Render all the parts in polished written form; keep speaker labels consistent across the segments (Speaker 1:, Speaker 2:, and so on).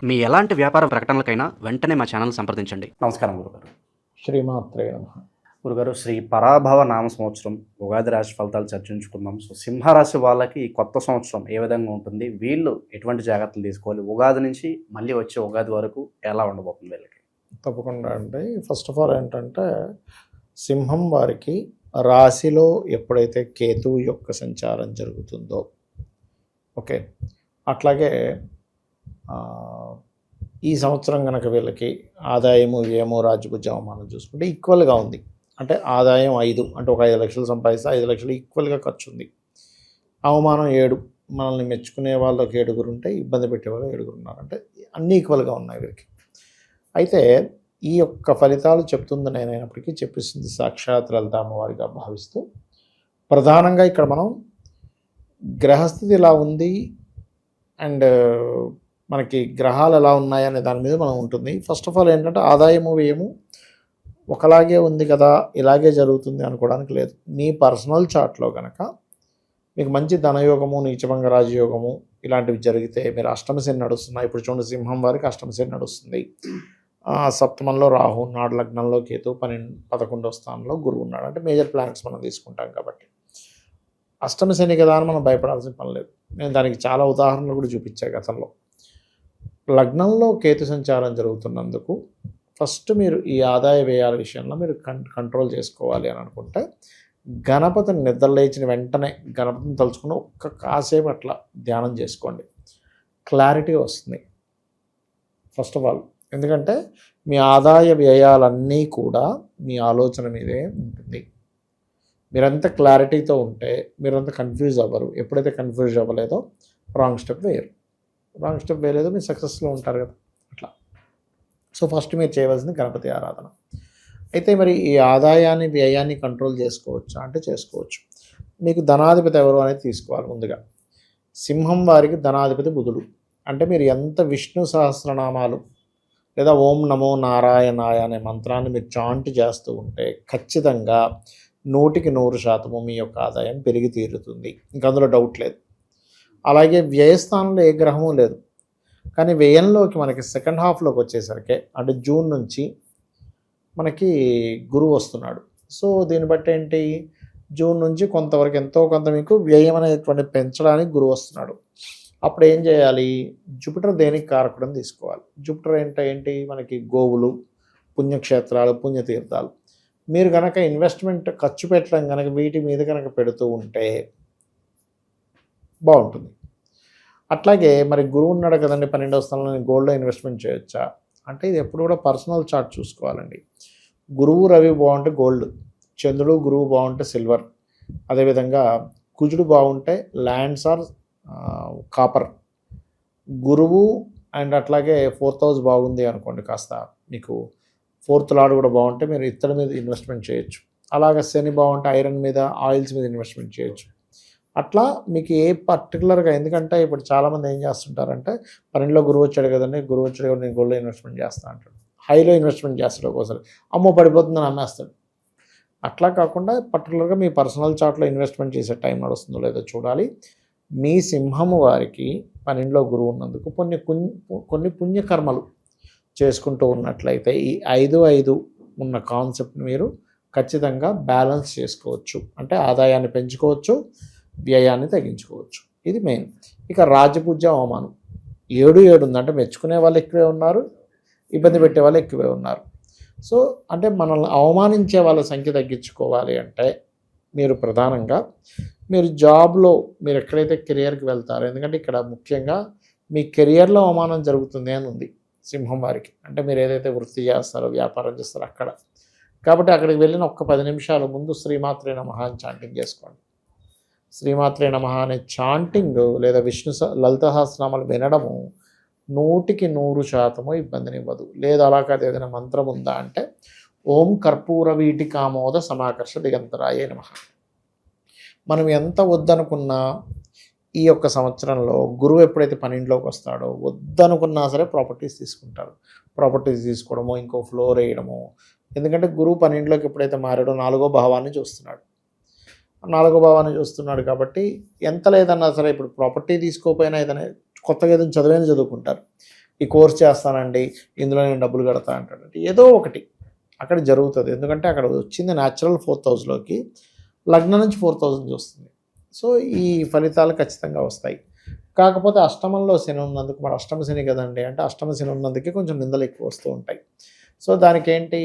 Speaker 1: మీ ఎలాంటి వ్యాపార ప్రకటనలకైనా వెంటనే మా ఛానల్ సంప్రదించండి.
Speaker 2: నమస్కారం గురుగారు.
Speaker 3: శ్రీమాత్రే నమః.
Speaker 2: గురుగారు, శ్రీ పరాభవ నామ సంవత్సరం ఉగాది రాశి ఫలితాలు చర్చించుకుందాం. సో సింహరాశి వాళ్ళకి ఈ కొత్త సంవత్సరం ఏ విధంగా ఉంటుంది, వీళ్ళు ఎటువంటి జాగ్రత్తలు తీసుకోవాలి, ఉగాది నుంచి మళ్ళీ వచ్చే ఉగాది వరకు ఎలా ఉండబోతుంది వీళ్ళకి?
Speaker 3: తప్పకుండా అండి. ఫస్ట్ ఆఫ్ ఆల్ ఏంటంటే, సింహం వారికి రాశిలో ఎప్పుడైతే కేతువు యొక్క సంచారం జరుగుతుందో, ఓకే, అట్లాగే ఈ సంవత్సరం కనుక వీళ్ళకి ఆదాయము వ్యయము రాజ్యభుజ అవమానం చూసుకుంటే ఈక్వల్గా ఉంది. అంటే ఆదాయం 5, అంటే ఒక 5 లక్షలు సంపాదిస్తే 5 లక్షలు ఈక్వల్గా ఖర్చు ఉంది. అవమానం 7, మనల్ని మెచ్చుకునే వాళ్ళు ఒక 7 ఉంటే ఇబ్బంది పెట్టే వాళ్ళు 7 ఉన్నారు. అంటే అన్నీ ఈక్వల్గా ఉన్నాయి వీరికి. అయితే ఈ యొక్క ఫలితాలు చెప్తుంది నేనైనప్పటికీ చెప్పిస్తుంది సాక్షాత్ లలిత అమ్మవారిగా భావిస్తూ, ప్రధానంగా ఇక్కడ మనం గ్రహస్థితి ఎలా ఉంది అండ్ మనకి గ్రహాలు ఎలా ఉన్నాయనే దాని మీద మనం ఉంటుంది. ఫస్ట్ ఆఫ్ ఆల్ ఏంటంటే, ఆదాయము వ్యయము ఒకలాగే ఉంది కదా, ఇలాగే జరుగుతుంది అనుకోవడానికి లేదు. మీ పర్సనల్ చార్ట్లో కనుక మీకు మంచి ధనయోగము, నీచభంగ రాజయోగము ఇలాంటివి జరిగితే, మీరు అష్టమశని నడుస్తున్నాయి. ఇప్పుడు చూడండి, సింహం వారికి అష్టమశని నడుస్తుంది. సప్తమంలో రాహు ఉన్నాడు, లగ్నంలో కేతు, 11వ స్థానంలో గురువు ఉన్నాడు. అంటే మేజర్ ప్లానెట్స్ మనం తీసుకుంటాం కాబట్టి అష్టమశని కదా అని మనం భయపడాల్సిన పని లేదు. నేను దానికి చాలా ఉదాహరణలు కూడా చూపించాను గతంలో. లగ్నంలో కేతు సంచారం జరుగుతున్నందుకు ఫస్ట్ మీరు ఈ ఆదాయ వ్యయాల విషయంలో మీరు కంట్రోల్ చేసుకోవాలి అని అనుకుంటే, గణపతిని నిద్రలేచిన వెంటనే గణపతిని తలుచుకుని ఒక్క కాసేపు అట్లా ధ్యానం చేసుకోండి. క్లారిటీ వస్తుంది ఫస్ట్ ఆఫ్ ఆల్. ఎందుకంటే మీ ఆదాయ వ్యయాలన్నీ కూడా మీ ఆలోచన మీదే ఉంటుంది. మీరంత క్లారిటీతో ఉంటే మీరంత కన్ఫ్యూజ్ అవ్వరు. ఎప్పుడైతే కన్ఫ్యూజ్ అవ్వలేదో రాంగ్ స్టెప్ వేయలేదో మీరు సక్సెస్లో ఉంటారు కదా, అట్లా. సో ఫస్ట్ మీరు చేయవలసింది గణపతి ఆరాధన. అయితే మరి ఈ ఆదాయాన్ని వ్యయాన్ని కంట్రోల్ చేసుకోవచ్చా అంటే చేసుకోవచ్చు. మీకు ధనాధిపతి ఎవరు అనేది తీసుకోవాలి ముందుగా. సింహం వారికి ధనాధిపతి బుధుడు. అంటే మీరు ఎంత విష్ణు సహస్రనామాలు లేదా ఓం నమో నారాయణాయ అనే మంత్రాన్ని మీరు చాంట్ చేస్తూ ఉంటే ఖచ్చితంగా 100% మీ యొక్క ఆదాయం పెరిగి తీరుతుంది. ఇంక అందులో డౌట్ లేదు. అలాగే వ్యయస్థానంలో ఏ గ్రహము లేదు. కానీ వ్యయంలోకి మనకి సెకండ్ హాఫ్లోకి వచ్చేసరికి, అంటే జూన్ నుంచి మనకి గురువు వస్తున్నాడు. సో దీన్ని బట్టి ఏంటి, జూన్ నుంచి కొంతవరకు ఎంతో కొంత మీకు వ్యయం అనేటువంటి పెంచడానికి గురువు వస్తున్నాడు. అప్పుడు ఏం చేయాలి, జూపిటర్ దేనికి కారకుడని తీసుకోవాలి. జూపిటర్ ఏంటి మనకి గోవులు, పుణ్యక్షేత్రాలు, పుణ్యతీర్థాలు. మీరు కనుక ఇన్వెస్ట్మెంట్ ఖర్చు పెట్టడం కనుక వీటి మీద కనుక పెడుతూ ఉంటే బాగుంటుంది. అట్లాగే మరి గురువు ఉన్నాడు కదండి 12వ స్థానంలో, గోల్డ్లో ఇన్వెస్ట్మెంట్ చేయొచ్చా అంటే ఇది ఎప్పుడు కూడా పర్సనల్ చార్ట్ చూసుకోవాలండి. గురువు రవి బాగుంటే గోల్డ్, చంద్రుడు గురువు బాగుంటే సిల్వర్, అదేవిధంగా కుజుడు బాగుంటే ల్యాండ్స్ ఆర్ కాపర్. గురువు అండ్ అట్లాగే 4th హౌస్ బాగుంది అనుకోండి, కాస్త మీకు 4th లార్డ్ కూడా బాగుంటే మీరు ఇత్తడి మీద ఇన్వెస్ట్మెంట్ చేయొచ్చు. అలాగే శని బాగుంటే ఐరన్ మీద, ఆయిల్స్ మీద ఇన్వెస్ట్మెంట్ చేయొచ్చు. అట్లా మీకు ఏ పర్టికులర్గా, ఎందుకంటే ఇప్పుడు చాలామంది ఏం చేస్తుంటారంటే, 12లో గురువు వచ్చాడు కదండి, గురువు వచ్చాడు కదా నేను గోల్డ్లో ఇన్వెస్ట్మెంట్ చేస్తా అంటాడు. హైలో ఇన్వెస్ట్మెంట్ చేస్తాడు, ఒక్కోసారి అమ్మో పడిపోతుందని అమ్మేస్తాడు. అట్లా కాకుండా పర్టికులర్గా మీ పర్సనల్ చార్ట్లో ఇన్వెస్ట్మెంట్ చేసే టైం నడుస్తుందో లేదో చూడాలి. మీ సింహము వారికి 12లో గురువు ఉన్నందుకు కొన్ని పుణ్యకర్మలు చేసుకుంటూ ఉన్నట్లయితే ఈ 5-5 ఉన్న కాన్సెప్ట్ని మీరు ఖచ్చితంగా బ్యాలెన్స్ చేసుకోవచ్చు. అంటే ఆదాయాన్ని పెంచుకోవచ్చు, వ్యయాన్ని తగ్గించుకోవచ్చు. ఇది మెయిన్. ఇక రాజపూజ్య అవమానం 7 ఉందంటే మెచ్చుకునే వాళ్ళు ఎక్కువే ఉన్నారు, ఇబ్బంది పెట్టే వాళ్ళు ఎక్కువే ఉన్నారు. సో అంటే మనల్ని అవమానించే వాళ్ళ సంఖ్య తగ్గించుకోవాలి అంటే మీరు ప్రధానంగా మీరు జాబ్లో మీరు ఎక్కడైతే కెరియర్కి వెళ్తారో, ఎందుకంటే ఇక్కడ ముఖ్యంగా మీ కెరియర్లో అవమానం జరుగుతుంది అని ఉంది సింహం వారికి. అంటే మీరు ఏదైతే వృత్తి చేస్తారో, వ్యాపారం చేస్తారో అక్కడ. కాబట్టి అక్కడికి వెళ్ళిన ఒక్క 10 నిమిషాలు ముందు శ్రీమాత్రే నమః అని చాంటింగ్ చేసుకోండి. శ్రీమాత్రే నమః అనే చాంటింగ్ లేదా విష్ణు లలిత సహస్రనామాలు వినడము 100% ఇబ్బందినివ్వదు. లేదా అలా కాదు ఏదైనా మంత్రం ఉందా అంటే ఓం కర్పూర వీటికామోద సమాకర్ష దిగంతరాయ నమః. మనం ఎంత వద్దనుకున్నా ఈ యొక్క సంవత్సరంలో గురువు ఎప్పుడైతే 12లోకి వస్తాడో, వద్దనుకున్నా సరే ప్రాపర్టీస్ తీసుకుంటారు. ప్రాపర్టీస్ తీసుకోవడము, ఇంకో ఫ్లోర్ వేయడము. ఎందుకంటే గురువు 12లోకి ఎప్పుడైతే మారాడో 4వ భావాన్ని చూస్తున్నాడు. 4వ భావాన్ని చూస్తున్నాడు కాబట్టి ఎంత లేదన్నా సరే ఇప్పుడు ప్రాపర్టీ తీసుకోకపోయినా ఏదైనా కొత్తగా ఏదైనా చదివేది చదువుకుంటారు. ఈ కోర్స్ చేస్తానండి, ఇందులో నేను డబ్బులు కడతా అంటాడు. ఏదో ఒకటి అక్కడ జరుగుతుంది. ఎందుకంటే అక్కడ వచ్చింది న్యాచురల్ 4th హౌస్లోకి, లగ్నం నుంచి 4th హౌస్ నుంచి వస్తుంది. సో ఈ ఫలితాలు ఖచ్చితంగా వస్తాయి. కాకపోతే అష్టమంలో శని ఉన్నందుకు, మరి అష్టమ శని కదండి అంటే అష్టమ శని ఉన్నందుకే కొంచెం నిందలు ఎక్కువ వస్తూ ఉంటాయి. సో దానికి ఏంటి,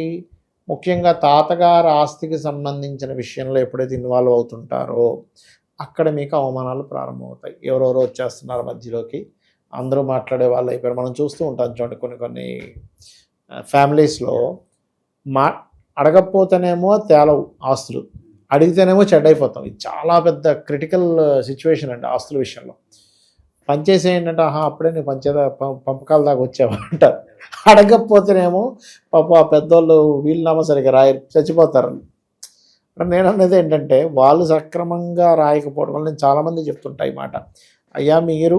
Speaker 3: ముఖ్యంగా తాతగారు ఆస్తికి సంబంధించిన విషయంలో ఎప్పుడైతే ఇన్వాల్వ్ అవుతుంటారో అక్కడ మీకు అవమానాలు ప్రారంభమవుతాయి. ఎవరెవరో వచ్చేస్తున్నారు మధ్యలోకి, అందరూ మాట్లాడే వాళ్ళు అయిపోయారు. మనం చూస్తూ ఉంటాం చూడండి, కొన్ని ఫ్యామిలీస్లో అడగకపోతేనేమో తేలవు ఆస్తులు, అడిగితేనేమో చెడ్డైపోతాం. ఇది చాలా పెద్ద క్రిటికల్ సిచ్యువేషన్ అండి ఆస్తుల విషయంలో. పంచేసి ఏంటంటే అప్పుడే నీ పంపకాల దాకా వచ్చావా అంటారు. అడగకపోతేనేమో పాప ఆ పెద్దోళ్ళు వీలునామా సరిగ్గా రాయరు, చచ్చిపోతారు. నేను అనేది ఏంటంటే వాళ్ళు సక్రమంగా రాయకపోవడం వల్ల నేను చాలామంది చెప్తుంటా ఈ మాట, అయ్యా మీరు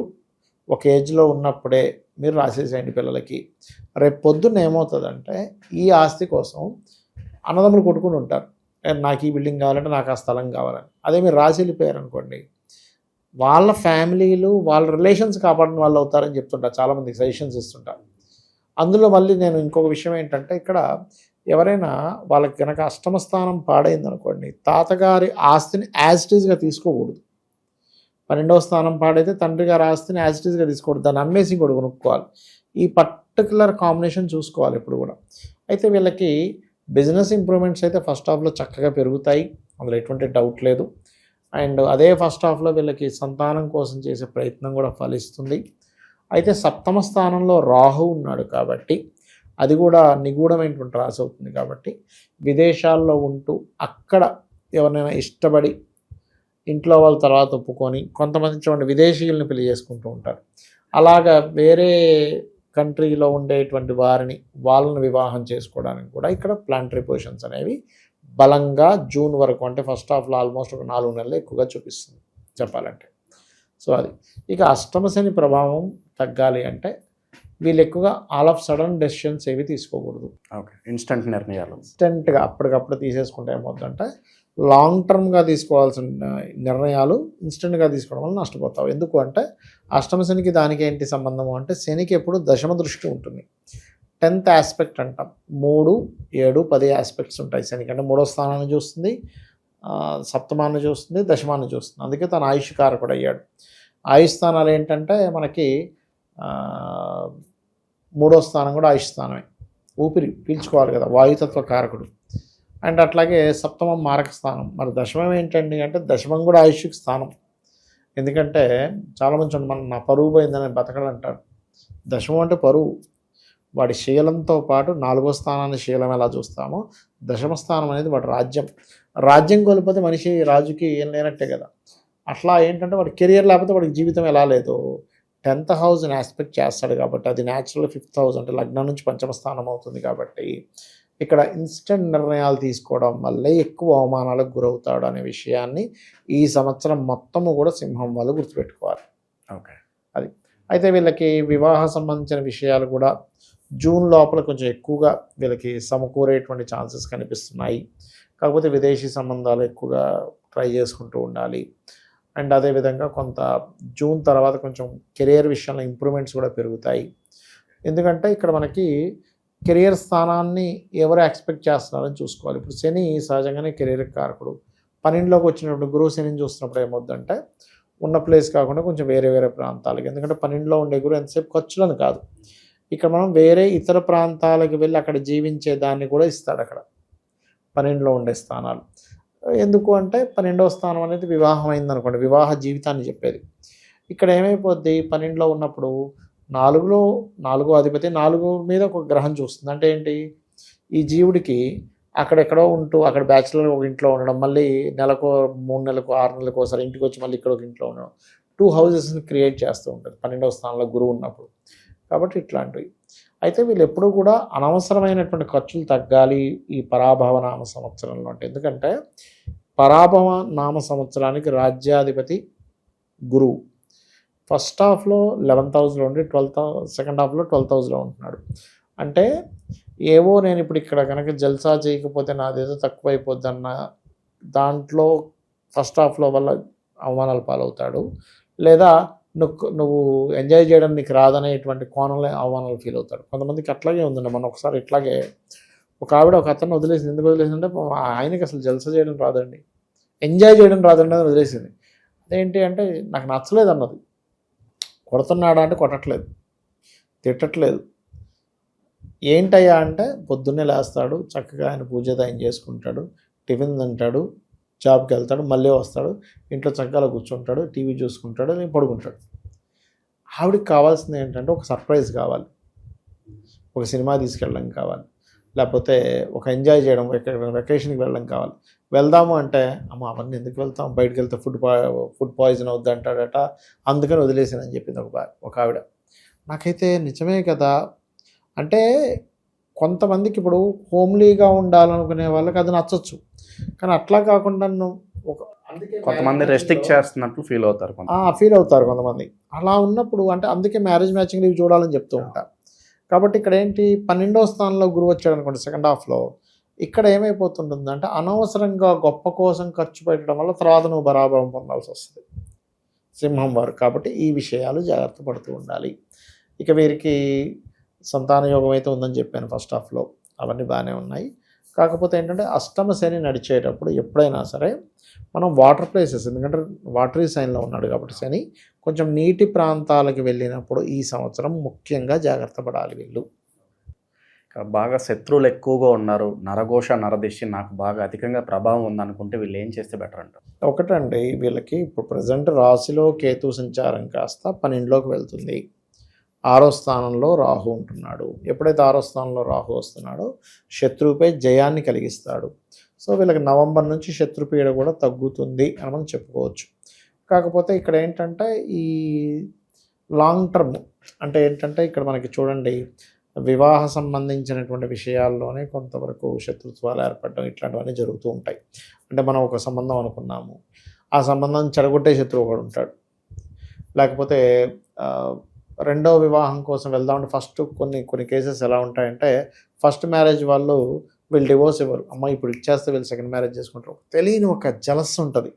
Speaker 3: ఒక ఏజ్లో ఉన్నప్పుడే మీరు రాసేసేయండి పిల్లలకి. రేపు పొద్దున్న ఏమవుతుందంటే ఈ ఆస్తి కోసం అన్నదమ్ములు కొట్టుకుని ఉంటారు, నాకు ఈ బిల్డింగ్ కావాలంటే నాకు ఆ స్థలం కావాలని. అదే మీరు రాసి వెళ్ళిపోయారు అనుకోండి, వాళ్ళ ఫ్యామిలీలు వాళ్ళ రిలేషన్స్ కాపాడిన వాళ్ళు అవుతారని చెప్తుంటారు, చాలామందికి సజెషన్స్ ఇస్తుంటారు. అందులో మళ్ళీ నేను ఇంకొక విషయం ఏంటంటే, ఇక్కడ ఎవరైనా వాళ్ళకి కనుక అష్టమ స్థానం పాడైంది అనుకోండి, తాతగారి ఆస్తిని యాజ్ ఇట్ ఈజ్గా తీసుకోకూడదు. 12వ స్థానం పాడైతే తండ్రి గారి ఆస్తిని యాజ్ ఇట్ ఈజ్గా తీసుకోకూడదు, దాన్ని అమ్మేసి కూడా కొనుక్కోవాలి. ఈ పర్టికులర్ కాంబినేషన్ చూసుకోవాలి ఎప్పుడు కూడా. అయితే వీళ్ళకి బిజినెస్ ఇంప్రూవ్మెంట్స్ అయితే ఫస్ట్ హాఫ్లో చక్కగా పెరుగుతాయి, అందులో ఎటువంటి డౌట్ లేదు. అండ్ అదే ఫస్ట్ హాఫ్లో వీళ్ళకి సంతానం కోసం చేసే ప్రయత్నం కూడా ఫలిస్తుంది. అయితే 7వ స్థానంలో రాహు ఉన్నాడు కాబట్టి అది కూడా నిగూఢమైనటువంటి రాశి అవుతుంది కాబట్టి విదేశాల్లో ఉంటూ అక్కడ ఎవరినైనా ఇష్టపడి ఇంట్లో వాళ్ళ తర్వాత ఒప్పుకొని, కొంతమంది చూడండి విదేశీయుల్ని పెళ్లి చేసుకుంటూ ఉంటారు. అలాగా వేరే కంట్రీలో ఉండేటువంటి వారిని వాళ్ళని వివాహం చేసుకోవడానికి కూడా ఇక్కడ ప్లానటరీ పొజిషన్స్ అనేవి బలంగా జూన్ వరకు, అంటే ఫస్ట్ హాఫ్లో ఆల్మోస్ట్ ఒక 4 నెలలు ఎక్కువగా చూపిస్తుంది చెప్పాలంటే. సో అది ఇక అష్టమ శని ప్రభావం తగ్గాలి అంటే వీళ్ళు ఎక్కువగా ఆల్ ఆఫ్ సడన్ డెసిషన్స్ ఏవి తీసుకోకూడదు.
Speaker 2: ఓకే, ఇన్స్టెంట్ నిర్ణయాలు
Speaker 3: ఇన్స్టెంట్గా అప్పటికప్పుడు తీసేసుకుంటే ఏమవుతుందంటే లాంగ్ టర్మ్గా తీసుకోవాల్సిన నిర్ణయాలు ఇన్స్టెంట్గా తీసుకోవడం వల్ల నష్టపోతావు. ఎందుకు అంటే అష్టమ శనికి దానికి ఏంటి సంబంధము అంటే, శనికి ఎప్పుడు దశమ దృష్టి ఉంటుంది. 10th ఆస్పెక్ట్ అంటాం, 3, 7, 10 ఆస్పెక్ట్స్ ఉంటాయి శనికి. అంటే 3వ స్థానాన్ని చూస్తుంది, సప్తమాన్ని చూస్తుంది, దశమాన్ని చూస్తుంది. అందుకే తన ఆయుష్ కారకుడు అయ్యాడు. ఆయుష్ స్థానాలు ఏంటంటే మనకి 3వ స్థానం కూడా ఆయుష్ స్థానమే, ఊపిరి పీల్చుకోవాలి కదా, వాయుతత్వ కారకుడు. అండ్ అట్లాగే సప్తమం మారక స్థానం. మరి దశమం ఏంటండి అంటే దశమం కూడా ఆయుష్కి స్థానం. ఎందుకంటే చాలామంది నా పరువు పోయిందని బతకడంటారు. దశమం అంటే పరువు, వాడి శీలంతో పాటు 4వ స్థానాన్ని శీలం ఎలా చూస్తామో దశమ స్థానం అనేది వాడి రాజ్యం. రాజ్యం కోల్పోతే మనిషి రాజుకి ఏం లేనట్టే కదా. అట్లా ఏంటంటే వాడి కెరియర్ లేకపోతే వాడికి జీవితం ఎలా లేదు. 10th హౌస్ని ఆస్పెక్ట్ చేస్తాడు కాబట్టి అది న్యాచురల్ 5th హౌస్ అంటే లగ్నం నుంచి 5వ స్థానం అవుతుంది కాబట్టి ఇక్కడ ఇన్స్టెంట్ నిర్ణయాలు తీసుకోవడం వల్లే ఎక్కువ అవమానాలకు గురవుతాడు అనే విషయాన్ని ఈ సంవత్సరం మొత్తము కూడా సింహం వాళ్ళు గుర్తుపెట్టుకోవాలి.
Speaker 2: ఓకే,
Speaker 3: అది అయితే వీళ్ళకి వివాహ సంబంధించిన విషయాలు కూడా జూన్ లోపల కొంచెం ఎక్కువగా వీళ్ళకి సమకూరేటువంటి ఛాన్సెస్ కనిపిస్తున్నాయి. కాకపోతే విదేశీ సంబంధాలు ఎక్కువగా ట్రై చేసుకుంటూ ఉండాలి. అండ్ అదేవిధంగా కొంత జూన్ తర్వాత కొంచెం కెరియర్ విషయంలో ఇంప్రూవ్మెంట్స్ కూడా పెరుగుతాయి. ఎందుకంటే ఇక్కడ మనకి కెరియర్ స్థానాన్ని ఎవరు ఎక్స్పెక్ట్ చేస్తున్నారని చూసుకోవాలి. ఇప్పుడు శని సహజంగానే కెరియర్ కారకుడు. 12లోకి వచ్చినప్పుడు గురువు శనిని చూస్తున్నప్పుడు ఏమవుద్దంటే ఉన్న ప్లేస్ కాకుండా కొంచెం వేరే వేరే ప్రాంతాలకి, ఎందుకంటే 12లో ఉండే గురువు ఎంతసేపు ఖర్చులను కాదు, ఇక్కడ మనం వేరే ఇతర ప్రాంతాలకు వెళ్ళి అక్కడ జీవించే దాన్ని కూడా ఇస్తాడు అక్కడ 12లో ఉండే స్థానాలు. ఎందుకు అంటే 12వ స్థానం అనేది వివాహం అయిందనుకోండి, వివాహ జీవితాన్ని చెప్పేది. ఇక్కడ ఏమైపోద్ది, 12లో ఉన్నప్పుడు 4వ అధిపతి 4 మీద ఒక గ్రహం చూస్తుంది. అంటే ఏంటి, ఈ జీవుడికి అక్కడెక్కడో ఉంటూ అక్కడ బ్యాచిలర్ ఒక ఇంట్లో ఉండడం, మళ్ళీ నెలకు 3 నెలలకు 6 నెలలకు ఒకసారి ఇంటికి వచ్చి మళ్ళీ ఇక్కడ ఒక ఇంట్లో ఉండడం, 2 హౌసెస్ని క్రియేట్ చేస్తూ ఉంటుంది 12వ స్థానంలో గురువు ఉన్నప్పుడు. కాబట్టి ఇట్లాంటివి. అయితే వీళ్ళు ఎప్పుడూ కూడా అనవసరమైనటువంటి ఖర్చులు తగ్గాలి ఈ పరాభవ నామ సంవత్సరంలో. అంటే ఎందుకంటే పరాభవ నామ సంవత్సరానికి రాజ్యాధిపతి గురువు ఫస్ట్ హాఫ్లో 11th హౌస్లో ఉండి సెకండ్ హాఫ్లో 12th హౌస్లో ఉంటున్నాడు. అంటే ఏవో నేను ఇప్పుడు ఇక్కడ కనుక జల్సా చేయకపోతే నాదేదో తక్కువైపోద్దన్న దాంట్లో ఫస్ట్ హాఫ్లో వల్ల అవమానాలు పాలవుతాడు, లేదా నువ్వు ఎంజాయ్ చేయడం నీకు రాదనేటువంటి కోణంలో అవమానాలు ఫీల్ అవుతాడు. కొంతమందికి అట్లాగే ఉందండి. మనం ఒకసారి ఇట్లాగే ఒక ఆవిడ ఒక అతను వదిలేసింది. ఎందుకు వదిలేసిందంటే ఆయనకి అసలు జల్సా చేయడం రాదండి, ఎంజాయ్ చేయడం రాదండి అని వదిలేసింది. అదేంటి అంటే నాకు నచ్చలేదు అన్నది. కొడుతున్నాడా అంటే కొట్టట్లేదు, తిట్టట్లేదు. ఏంటయ్యా అంటే పొద్దున్నే లేస్తాడు, చక్కగా ఆయన పూజ ఆయన చేసుకుంటాడు, టిఫిన్ తింటాడు, జాబ్కి వెళ్తాడు, మళ్ళీ వస్తాడు, ఇంట్లో చక్కగా కూర్చుంటాడు, టీవీ చూసుకుంటాడు, నేను పడుకుంటాడు. ఆవిడకి కావాల్సింది ఏంటంటే ఒక సర్ప్రైజ్ కావాలి, ఒక సినిమా తీసుకెళ్ళడం కావాలి, లేకపోతే ఒక ఎంజాయ్ చేయడం, వెకేషన్కి వెళ్ళడం కావాలి. వెళ్దాము అంటే అమ్మ అవన్నీ ఎందుకు వెళ్తాం, బయటకు వెళ్తే ఫుడ్ పాయిజన్ అవుద్ది అంటాడట, అందుకని వదిలేసానని చెప్పింది ఒక ఆవిడ. నాకైతే నిజమే కదా. అంటే కొంతమందికి ఇప్పుడు హోమ్లీగా ఉండాలనుకునే వాళ్ళకి అది నచ్చచ్చు, కానీ అట్లా కాకుండా
Speaker 2: కొంతమంది రెస్ట్రిక్ట్ చేస్తున్నట్లు ఫీల్ అవుతారు.
Speaker 3: ఫీల్ అవుతారు కొంతమంది. అలా ఉన్నప్పుడు అంటే అందుకే మ్యారేజ్ మ్యాచింగ్ ఇవి చూడాలని చెప్తూ ఉంటారు. కాబట్టి ఇక్కడ ఏంటి 12వ స్థానంలో గురువు వచ్చాడు అనుకోండి సెకండ్ హాఫ్లో, ఇక్కడ ఏమైపోతుంటుంది అంటే అనవసరంగా గొప్ప కోసం ఖర్చు పెట్టడం వల్ల తర్వాత నువ్వు బరాబరం పొందాల్సి వస్తుంది సింహం వారు. కాబట్టి ఈ విషయాలు జాగ్రత్త పడుతూ ఉండాలి. ఇక వీరికి సంతాన యోగం అయితే ఉందని చెప్పాను ఫస్ట్ హాఫ్లో, అవన్నీ బాగానే ఉన్నాయి. కాకపోతే ఏంటంటే అష్టమ శని నడిచేటప్పుడు ఎప్పుడైనా సరే మనం వాటర్ ప్లేసెస్, ఎందుకంటే వాటరీ సైన్లో ఉన్నాడు కాబట్టి శని, కొంచెం నీటి ప్రాంతాలకు వెళ్ళినప్పుడు ఈ సంవత్సరం ముఖ్యంగా జాగ్రత్త పడాలి వీళ్ళు.
Speaker 2: బాగా శత్రువులు ఎక్కువగా ఉన్నారు, నరఘోష నరదిష్టి నాకు బాగా అధికంగా ప్రభావం ఉందనుకుంటే వీళ్ళు ఏం చేస్తే బెటర్ అంటారు?
Speaker 3: ఒకటండి, వీళ్ళకి ఇప్పుడు ప్రజెంట్ రాశిలో కేతు సంచారం కాస్త 12లోకి వెళ్తుంది. 6వ స్థానంలో రాహు ఉంటున్నాడు. ఎప్పుడైతే 6వ స్థానంలో రాహు వస్తున్నాడో శత్రువుపై జయాన్ని కలిగిస్తాడు. సో వీళ్ళకి నవంబర్ నుంచి శత్రుపీడ కూడా తగ్గుతుంది అని మనం చెప్పుకోవచ్చు. కాకపోతే ఇక్కడ ఏంటంటే ఈ లాంగ్ టర్మ్ అంటే ఏంటంటే ఇక్కడ మనకి చూడండి, వివాహ సంబంధించినటువంటి విషయాల్లోనే కొంతవరకు శత్రుత్వాలు ఏర్పడడం ఇట్లాంటివన్నీ జరుగుతూ ఉంటాయి. అంటే మనం ఒక సంబంధం అనుకున్నాము, ఆ సంబంధం చెడగొట్టే శత్రువు ఒకడు ఉంటాడు. లేకపోతే రెండవ వివాహం కోసం వెళ్దామంటే ఫస్ట్ కొన్ని కేసెస్ ఎలా ఉంటాయంటే, ఫస్ట్ మ్యారేజ్ వాళ్ళు వీళ్ళు డివోర్స్ ఇవ్వరు, అమ్మ ఇప్పుడు ఇచ్చేస్తే వీళ్ళు సెకండ్ మ్యారేజ్ చేసుకుంటారు. తెలియని ఒక జలస్ ఉంటుంది.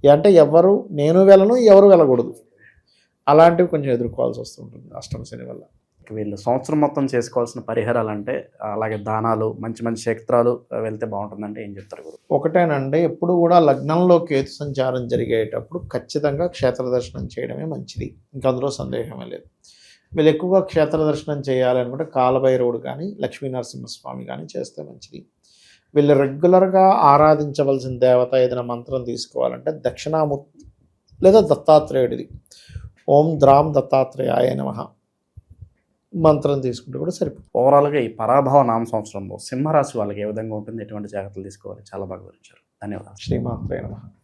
Speaker 3: అంటే ఎవరు నేను వెళ్ళను, ఎవరు వెళ్ళకూడదు, అలాంటివి కొంచెం ఎదుర్కోవాల్సి వస్తుంటుంది అష్టమ శని వల్ల.
Speaker 2: వీళ్ళు సంవత్సరం మొత్తం చేసుకోవాల్సిన పరిహారాలు అంటే అలాగే దానాలు, మంచి మంచి క్షేత్రాలు వెళ్తే బాగుంటుందంటే ఏం చెప్తారు గురు?
Speaker 3: ఒకటేనండి, ఎప్పుడు కూడా లగ్నంలో కేతు సంచారం జరిగేటప్పుడు ఖచ్చితంగా క్షేత్ర దర్శనం చేయడమే మంచిది, ఇంకా అందులో సందేహమే లేదు. వీళ్ళు ఎక్కువగా క్షేత్ర దర్శనం చేయాలి అనుకుంటే కాలభైరవుడు కానీ లక్ష్మీనరసింహస్వామి కానీ చేస్తే మంచిది. వీళ్ళు రెగ్యులర్గా ఆరాధించవలసిన దేవత ఏదైనా మంత్రం తీసుకోవాలంటే దక్షిణామూర్తి లేదా దత్తాత్రేయుడిది, ఓం ద్రాం దత్తాత్రేయాయ నమః మంత్రం తీసుకుంటే కూడా సరిపోతుంది.
Speaker 2: ఓవరాల్గా ఈ పరాభవ నామ సంవత్సరంలో సింహరాశి వాళ్ళకి ఏ విధంగా ఉంటుంది, ఎటువంటి జాగ్రత్తలు తీసుకోవాలి, చాలా బాగా వివరించారు. ధన్యవాదాలు.
Speaker 3: శ్రీమాత్రే నమః.